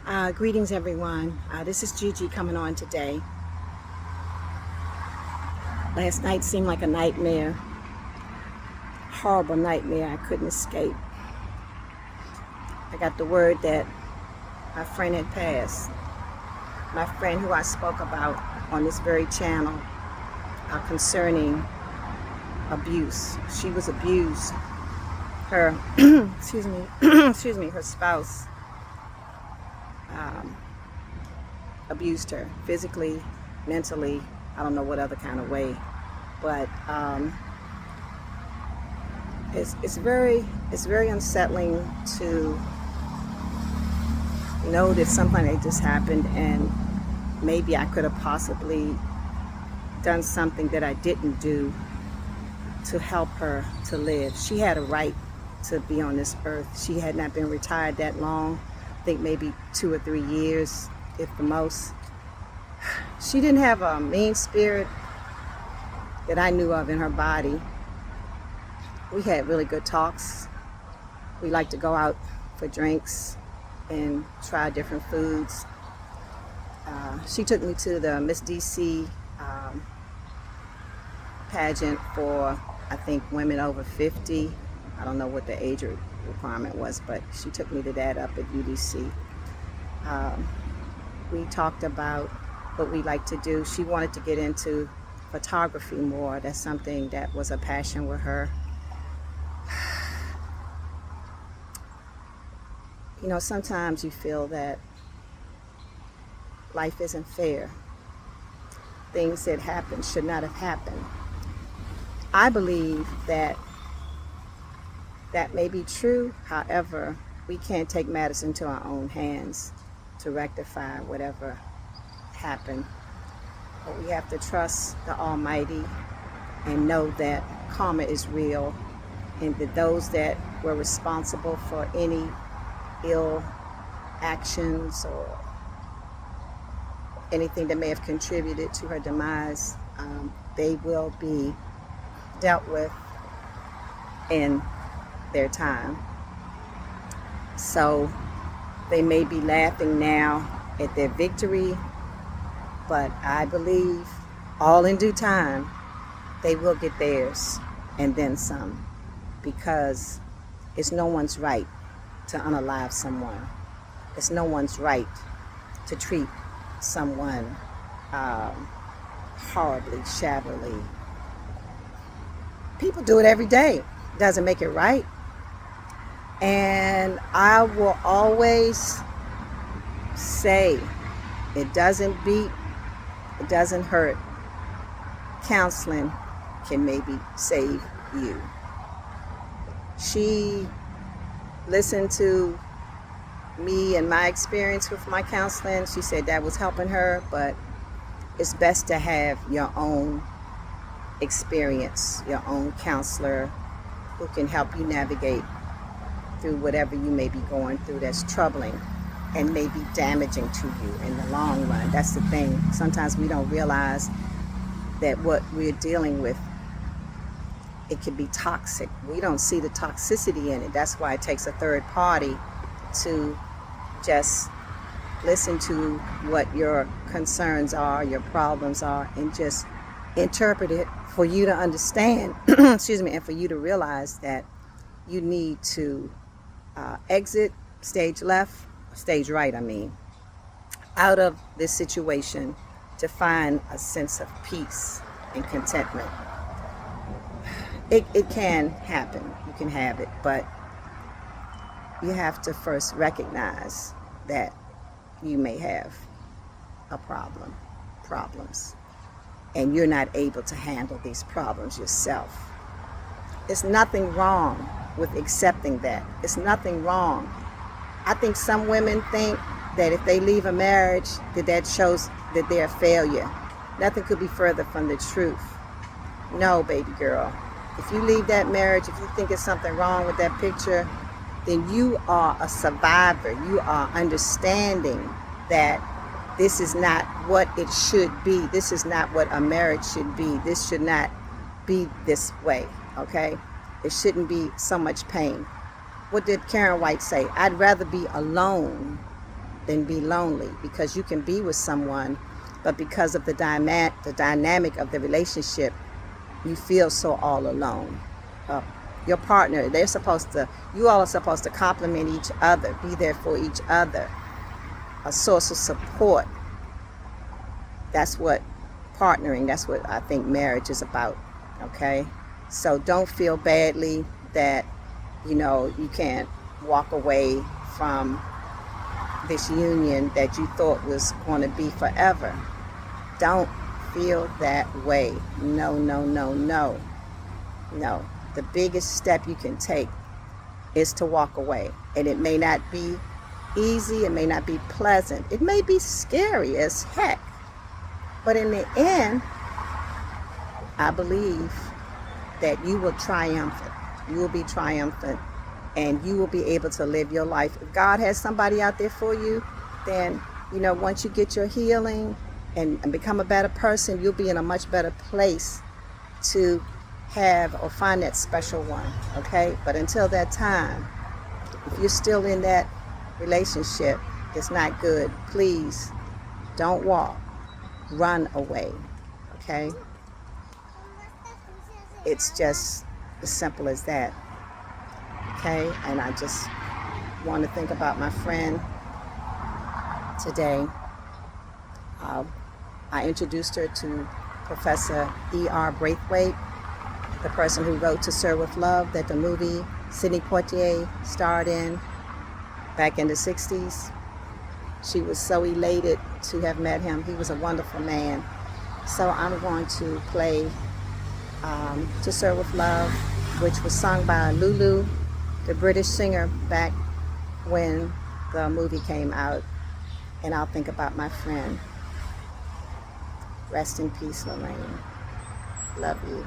Greetings everyone. This is Gigi coming on today. Last night seemed like a nightmare. Horrible nightmare I couldn't escape. I got the word that my friend had passed. My friend who I spoke about on this very channel concerning abuse. She was abused. Her, her spouse abused her physically, mentally, I don't know what other kind of way, but it's very unsettling to know that something like just happened, and maybe I could have possibly done something that I didn't do to help her to live. She had a right to be on this earth. She had not been retired that long. I think maybe 2 or 3 years, if the most. She didn't have a mean spirit that I knew of in her body. We had really good talks. We liked to go out for drinks and try different foods. She took me to the Miss DC pageant for, I think, women over 50. I don't know what the age requirement was, but she took me to that up at UDC. We talked about what we like to do. She wanted to get into photography more. That's something that was a passion with her. You know, sometimes you feel that life isn't fair. Things that happen should not have happened. I believe that may be true. However, we can't take matters into our own hands to rectify whatever happened. But we have to trust the Almighty and know that karma is real, and that those that were responsible for any ill actions or anything that may have contributed to her demise, they will be dealt with in their time. So they may be laughing now at their victory, but I believe all in due time they will get theirs and then some, because it's no one's right to unalive someone. It's no one's right to treat someone horribly, shabbily. People do it every day. Doesn't make it right. And I will always say, it doesn't beat, it doesn't hurt. Counseling can maybe save you. She listened to me and my experience with my counseling. She said that was helping her, but it's best to have your own experience, your own counselor who can help you navigate through whatever you may be going through that's troubling and may be damaging to you in the long run. That's the thing. Sometimes we don't realize that what we're dealing with, it can be toxic. We don't see the toxicity in it. That's why it takes a third party to just listen to what your concerns are, your problems are, and just interpret it for you to understand, excuse me, and for you to realize that you need to exit stage left, stage right, out of this situation to find a sense of peace and contentment. It can happen. You can have it, but you have to first recognize that you may have problems, and you're not able to handle these problems yourself. There's nothing wrong with accepting that. It's nothing wrong. I think some women think that if they leave a marriage, that shows that they're a failure. Nothing could be further from the truth. No, baby girl. If you leave that marriage, if you think there's something wrong with that picture, then you are a survivor. You are understanding that this is not what it should be. This is not what a marriage should be. This should not be this way, okay? It shouldn't be so much pain. What did Karen White say? I'd rather be alone than be lonely, because you can be with someone, but because of the dynamic of the relationship, you feel so all alone. Your partner, you all are supposed to complement each other, be there for each other, a source of support. That's what partnering, that's what I think marriage is about, okay? So don't feel badly that, you can't walk away from this union that you thought was going to be forever. Don't feel that way. No, no, no, no. No. The biggest step you can take is to walk away. And it may not be easy, it may not be pleasant, it may be scary as heck. But in the end, I believe that you will triumph. You will be triumphant, and you will be able to live your life. If God has somebody out there for you, then, once you get your healing and become a better person, you'll be in a much better place to have or find that special one, okay? But until that time, if you're still in that relationship, it's not good. Please don't walk, run away, okay? It's just as simple as that, okay? And I just want to think about my friend today. I introduced her to Professor E.R. Braithwaite, the person who wrote To Serve With Love, that the movie Sidney Poitier starred in back in the 60s. She was so elated to have met him. He was a wonderful man. So I'm going to play To Serve With Love, which was sung by Lulu, the British singer, back when the movie came out. And I'll think about my friend. Rest in peace, Lorraine. Love you.